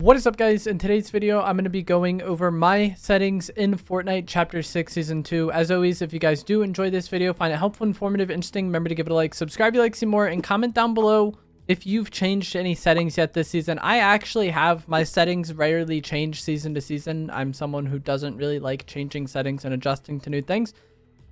What is up, guys? In today's video, I'm going to be going over my settings in Fortnite Chapter 6 Season 2. As always, if you guys do enjoy this video, find it helpful, informative, interesting, remember to give it a like, subscribe if you like to see more, and comment down below if you've changed any settings yet this season. I actually have. My settings rarely change season to season. I'm someone who doesn't really like changing settings and adjusting to new things.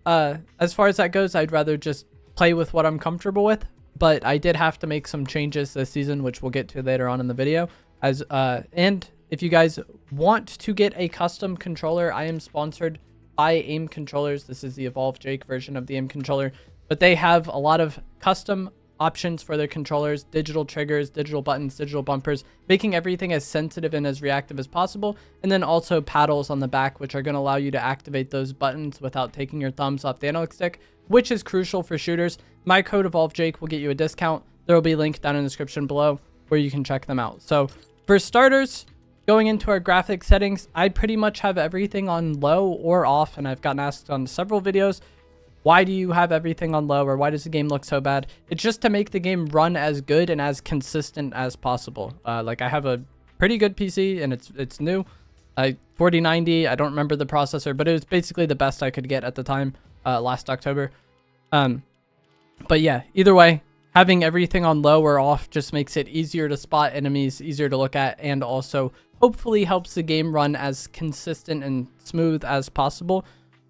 As far as that goes, I'd rather just play with what I'm comfortable with, but I did have to make some changes this season, which we'll get to later on in the video. And if you guys want to get a custom controller, I am sponsored by AIM Controllers. This is the Evolve Jake version of the AIM controller, but they have a lot of custom options for their controllers: digital triggers, digital buttons, digital bumpers, making everything as sensitive and as reactive as possible. And then also paddles on the back, which are going to allow you to activate those buttons without taking your thumbs off the analog stick, which is crucial for shooters. My code Evolve Jake will get you a discount. There will be a link down in the description below where you can check them out. So for starters, going into our graphic settings, I pretty much have everything on low or off, and I've gotten asked on several videos, why do you have everything on low, or why does the game look so bad? It's just to make the game run as good and as consistent as possible. Like, I have a pretty good PC, and it's new. 4090, I don't remember the processor, but it was basically the best I could get at the time, last October. But yeah, either way, having everything on low or off just makes it easier to spot enemies, easier to look at, and also hopefully helps the game run as consistent and smooth as possible.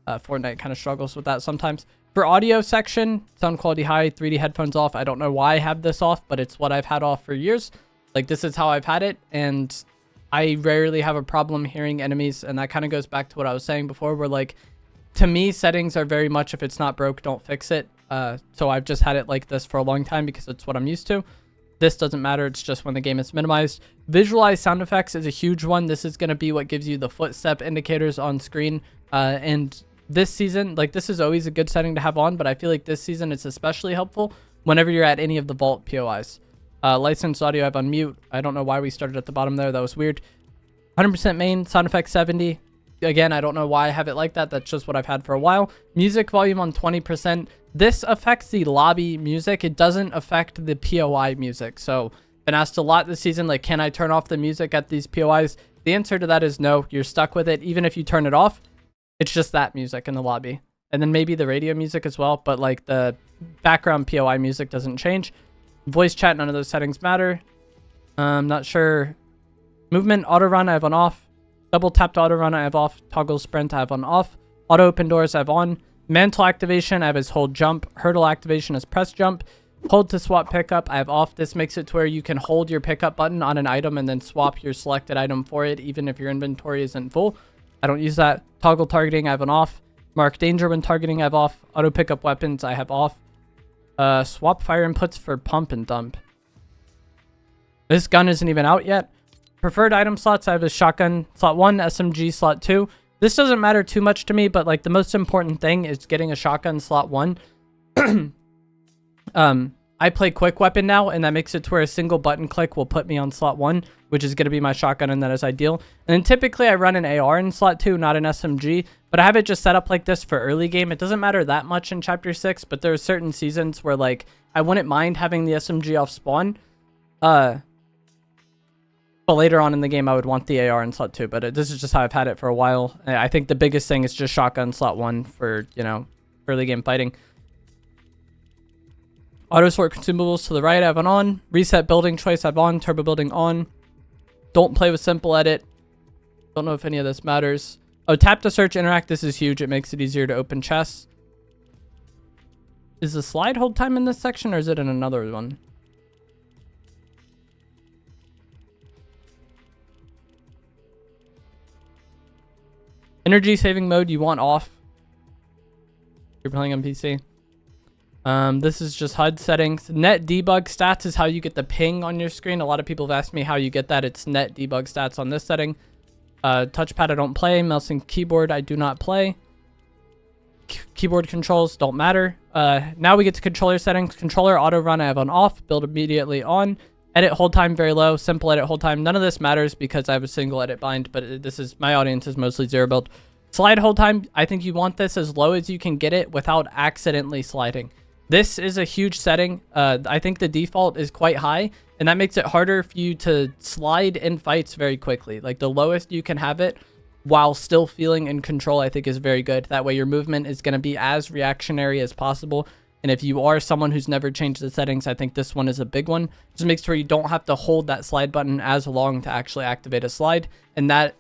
Fortnite kind of struggles with that sometimes. For audio section, sound quality high, 3D headphones off. I don't know why I have this off, but it's what I've had off for years. Like, this is how I've had it, and I rarely have a problem hearing enemies. And that kind of goes back to what I was saying before, where, like, to me, settings are very much, if it's not broke, don't fix it. So I've just had it like this for a long time because it's what I'm used to. This doesn't matter. It's just when the game is minimized. Visualize sound effects is a huge one. This is going to be what gives you the footstep indicators on screen. And this season, like, this is always a good setting to have on, but I feel like this season it's especially helpful whenever you're at any of the vault POIs. Licensed audio I have on mute. I don't know why we started at the bottom there. That was weird. 100% main, sound effects 70. Again, I don't know why I have it like that. That's just what I've had for a while. Music volume on 20%. This affects the lobby music. It doesn't affect the POI music. So, been asked a lot this season, like, can I turn off the music at these POIs? The answer to that is no. You're stuck with it. Even if you turn it off, it's just that music in the lobby. And then maybe the radio music as well, but, like, the background POI music doesn't change. Voice chat, none of those settings matter. I'm not sure. Movement, auto run, I have on off. Double tap to auto run, I have off. Toggle sprint, I have on off. Auto open doors, I have on. Mantle activation, I have as hold jump. Hurdle activation is press jump. Hold to swap pickup, I have off. This makes it to where you can hold your pickup button on an item and then swap your selected item for it, even if your inventory isn't full. I don't use that. Toggle targeting, I have an off. Mark danger when targeting, I have off. Auto pickup weapons, I have off. Swap fire inputs for pump and dump. This gun isn't even out yet. Preferred item slots, I have a shotgun slot 1, SMG slot 2. This doesn't matter too much to me, but, like, the most important thing is getting a shotgun slot 1. I play quick weapon now, and that makes it to where a single button click will put me on slot 1, which is going to be my shotgun, and that is ideal. And then typically I run an AR in slot 2, not an SMG, but I have it just set up like this for early game. It doesn't matter that much in Chapter 6, but there are certain seasons where, like, I wouldn't mind having the SMG off spawn. But later on in the game, I would want the AR in slot 2. But this is just how I've had it for a while. I think the biggest thing is just shotgun slot 1 for, you know, early game fighting. Auto sort consumables to the right, I have on. Reset building choice, I have on. Turbo building on. Don't play with simple edit. Don't know if any of this matters. Oh, tap to search interact. This is huge. It makes it easier to open chests. Is the slide hold time in this section, or is it in another one? Energy saving mode you want off. You're playing on PC. This is just HUD settings. Net debug stats is how you get the ping on your screen. A lot of people have asked me how you get that. It's net debug stats on this setting. Touchpad I don't play. Mouse and keyboard I do not play. Keyboard controls don't matter. Now we get to controller settings. Controller auto run I have on off. Build immediately on. Edit hold time very low. Simple edit hold time. None of this matters because I have a single edit bind, but this is, my audience is mostly zero build. Slide hold time, I think you want this as low as you can get it without accidentally sliding. This is a huge setting. I think the default is quite high, and that makes it harder for you to slide in fights very quickly. Like the lowest you can have it while still feeling in control, I think is very good. That way your movement is going to be as reactionary as possible. And if you are someone who's never changed the settings, I think this one is a big one. Just makes sure you don't have to hold that slide button as long to actually activate a slide. And that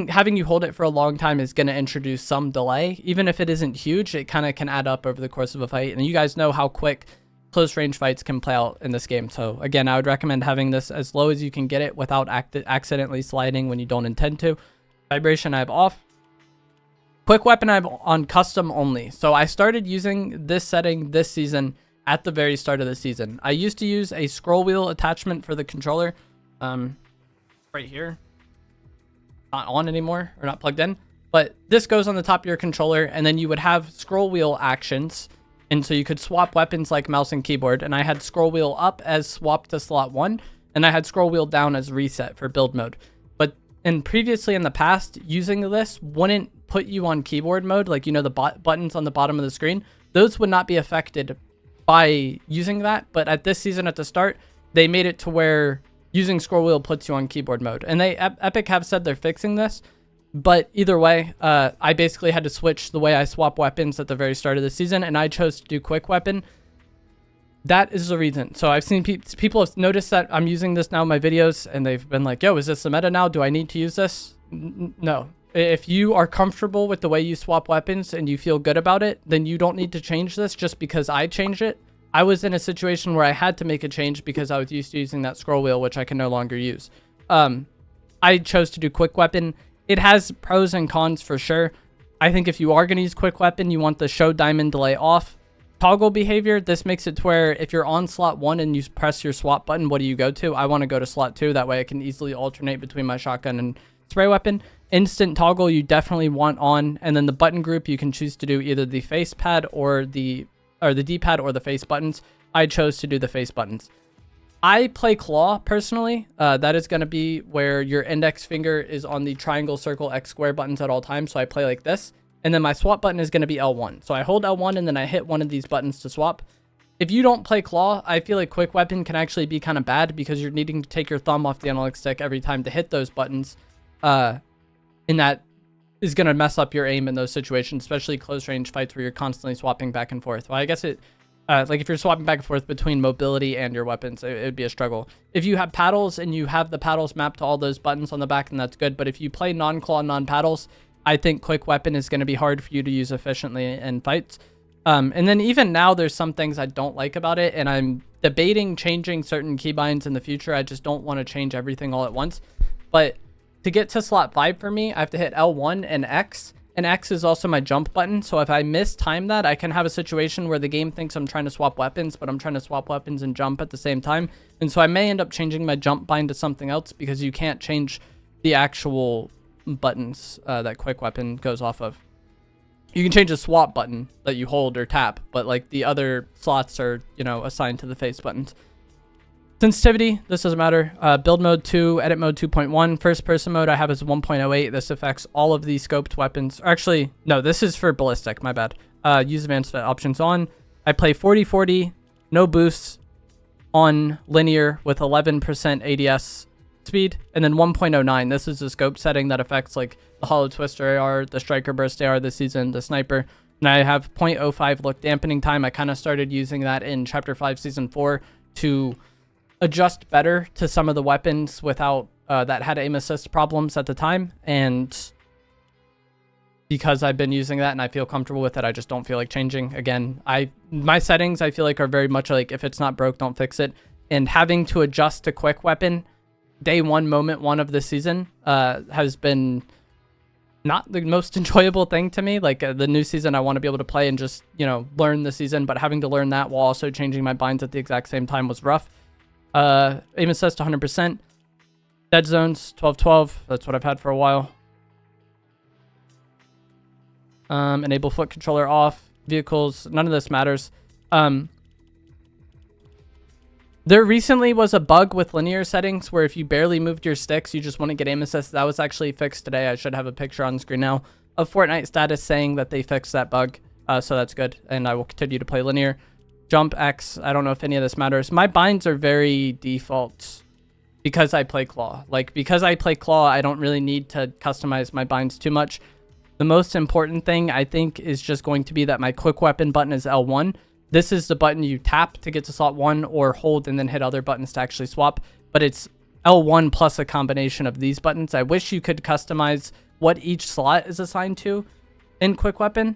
having you hold it for a long time is going to introduce some delay. Even if it isn't huge, it kind of can add up over the course of a fight. And you guys know how quick close range fights can play out in this game. So again, I would recommend having this as low as you can get it without accidentally sliding when you don't intend to. Vibration I have off. Quick weapon I have on custom only. So I started using this setting this season at the very start of the season. I used to use a scroll wheel attachment for the controller right here. Not on anymore, or not plugged in, but this goes on the top of your controller, and then you would have scroll wheel actions, and so you could swap weapons like mouse and keyboard. And I had scroll wheel up as swap to slot 1, and I had scroll wheel down as reset for build mode. But previously in the past, using this wouldn't put you on keyboard mode, like, you know, the buttons on the bottom of the screen, those would not be affected by using that. But at this season, at the start, they made it to where using scroll wheel puts you on keyboard mode. And Epic have said they're fixing this, but either way, I basically had to switch the way I swap weapons at the very start of the season, and I chose to do quick weapon. That is the reason. So I've seen people have noticed that I'm using this now in my videos, and they've been like, yo, is this the meta now? Do I need to use this? No. If you are comfortable with the way you swap weapons and you feel good about it, then you don't need to change this just because I changed it. I was in a situation where I had to make a change because I was used to using that scroll wheel, which I can no longer use. I chose to do quick weapon. It has pros and cons for sure. I think if you are going to use quick weapon, you want the show diamond delay off. Toggle behavior, this makes it to where if you're on slot 1 and you press your swap button, what do you go to? I want to go to slot 2. That way I can easily alternate between my shotgun and spray weapon. Instant toggle you definitely want on, and then the button group you can choose to do either the face pad or the D-pad or the face buttons. I chose to do the face buttons. I play claw personally. That is going to be where your index finger is on the triangle, circle, X, square buttons at all times. So I play like this. And then my swap button is going to be L1. So I hold L1 and then I hit one of these buttons to swap. If you don't play claw, I feel like quick weapon can actually be kind of bad because you're needing to take your thumb off the analog stick every time to hit those buttons. And that is going to mess up your aim in those situations, especially close range fights where you're constantly swapping back and forth. Well, I guess like if you're swapping back and forth between mobility and your weapons, it would be a struggle. If you have paddles and you have the paddles mapped to all those buttons on the back, then that's good. But if you play non-claw, non-paddles, I think quick weapon is going to be hard for you to use efficiently in fights. And then even now, there's some things I don't like about it, and I'm debating changing certain keybinds in the future. I just don't want to change everything all at once. But to get to slot 5 for me, I have to hit L1 and X. And X is also my jump button. So if I mistime that, I can have a situation where the game thinks I'm trying to swap weapons, but I'm trying to swap weapons and jump at the same time. And so I may end up changing my jump bind to something else because you can't change the actual buttons that quick weapon goes off of. You can change the swap button that you hold or tap, but like the other slots are, you know, assigned to the face buttons. Sensitivity, this doesn't matter. Build mode 2, edit mode 2.1. First person mode I have is 1.08. This affects all of the scoped weapons. Actually, no, this is for ballistic, my bad. Use advanced options on. I play 40-40, no boosts, on linear with 11% ADS speed, and then 1.09. This is the scope setting that affects like the hollow twister AR, the striker burst AR this season, the sniper. And I have 0.05 look dampening time. I kind of started using that in Chapter 5 Season 4 to adjust better to some of the weapons without that had aim assist problems at the time. And because I've been using that and I feel comfortable with it, I just don't feel like changing. Again, my settings I feel like are very much like if it's not broke, don't fix it. And having to adjust to quick weapon day one, moment one of the season has been not the most enjoyable thing to me. Like the new season, I want to be able to play and just, you know, learn the season, but having to learn that while also changing my binds at the exact same time was rough. Aim assist 100%. Dead zones 12-12. That's what I've had for a while. Enable foot controller off. Vehicles, none of this matters. There recently was a bug with linear settings where if you barely moved your sticks, you just want to get aim assist. That was actually fixed today. I should have a picture on the screen now of Fortnite status saying that they fixed that bug. So that's good. And I will continue to play linear. Jump X, I don't know if any of this matters. My binds are very default because I play claw. Like, because I play claw, I don't really need to customize my binds too much. The most important thing, I think, is just going to be that my quick weapon button is L1. This is the button you tap to get to slot 1 or hold and then hit other buttons to actually swap. But it's L1 plus a combination of these buttons. I wish you could customize what each slot is assigned to in quick weapon,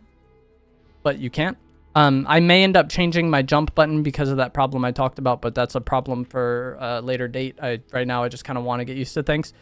but you can't. I may end up changing my jump button because of that problem I talked about, but that's a problem for a later date. Right now, I just kind of want to get used to things.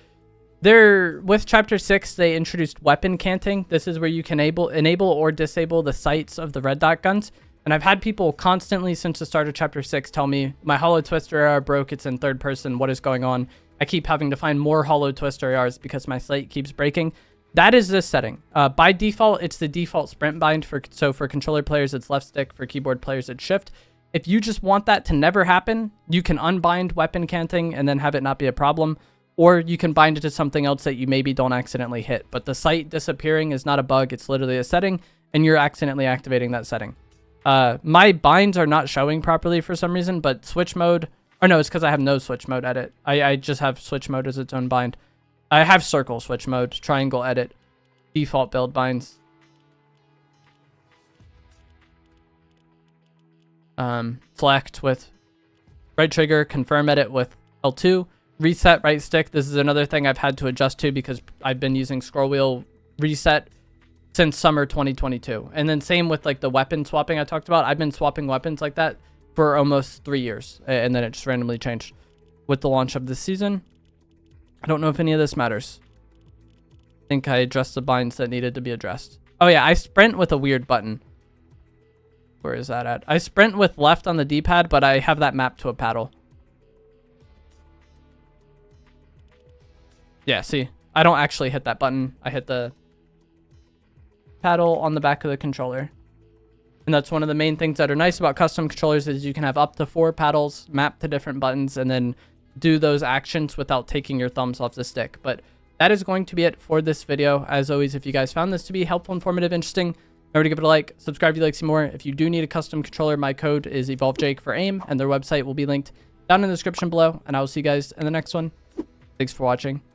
With Chapter 6, they introduced weapon canting. This is where you can enable or disable the sights of the red dot guns. And I've had people constantly since the start of Chapter 6 tell me, my Hollow Twister AR broke, it's in third person, what is going on? I keep having to find more Hollow Twister ARs because my sight keeps breaking. That is this setting. By default, it's the default sprint bind. So for controller players, it's left stick. For keyboard players, it's shift. If you just want that to never happen, you can unbind weapon canting and then have it not be a problem. Or you can bind it to something else that you maybe don't accidentally hit. But the sight disappearing is not a bug. It's literally a setting, and you're accidentally activating that setting. My binds are not showing properly for some reason, but switch mode... Or no, it's because I have no switch mode edit. I just have switch mode as its own bind. I have circle switch mode, triangle edit, default build binds. Select with right trigger, confirm edit with L2, reset right stick. This is another thing I've had to adjust to because I've been using scroll wheel reset since summer 2022. And then same with like the weapon swapping I talked about. I've been swapping weapons like that for almost 3 years, and then it just randomly changed with the launch of this season. I don't know if any of this matters. I think I addressed the binds that needed to be addressed. Oh yeah, I sprint with a weird button. Where is that at? I sprint with left on the D-pad, but I have that mapped to a paddle. Yeah, see? I don't actually hit that button. I hit the paddle on the back of the controller. And that's one of the main things that are nice about custom controllers is you can have up to 4 paddles mapped to different buttons and then do those actions without taking your thumbs off the stick. But that is going to be it for this video. As always, if you guys found this to be helpful, informative, interesting, remember to give it a like, subscribe if you'd like to see more. If you do need a custom controller, my code is EvolveJake for AIM, and their website will be linked down in the description below. And I will see you guys in the next one. Thanks for watching.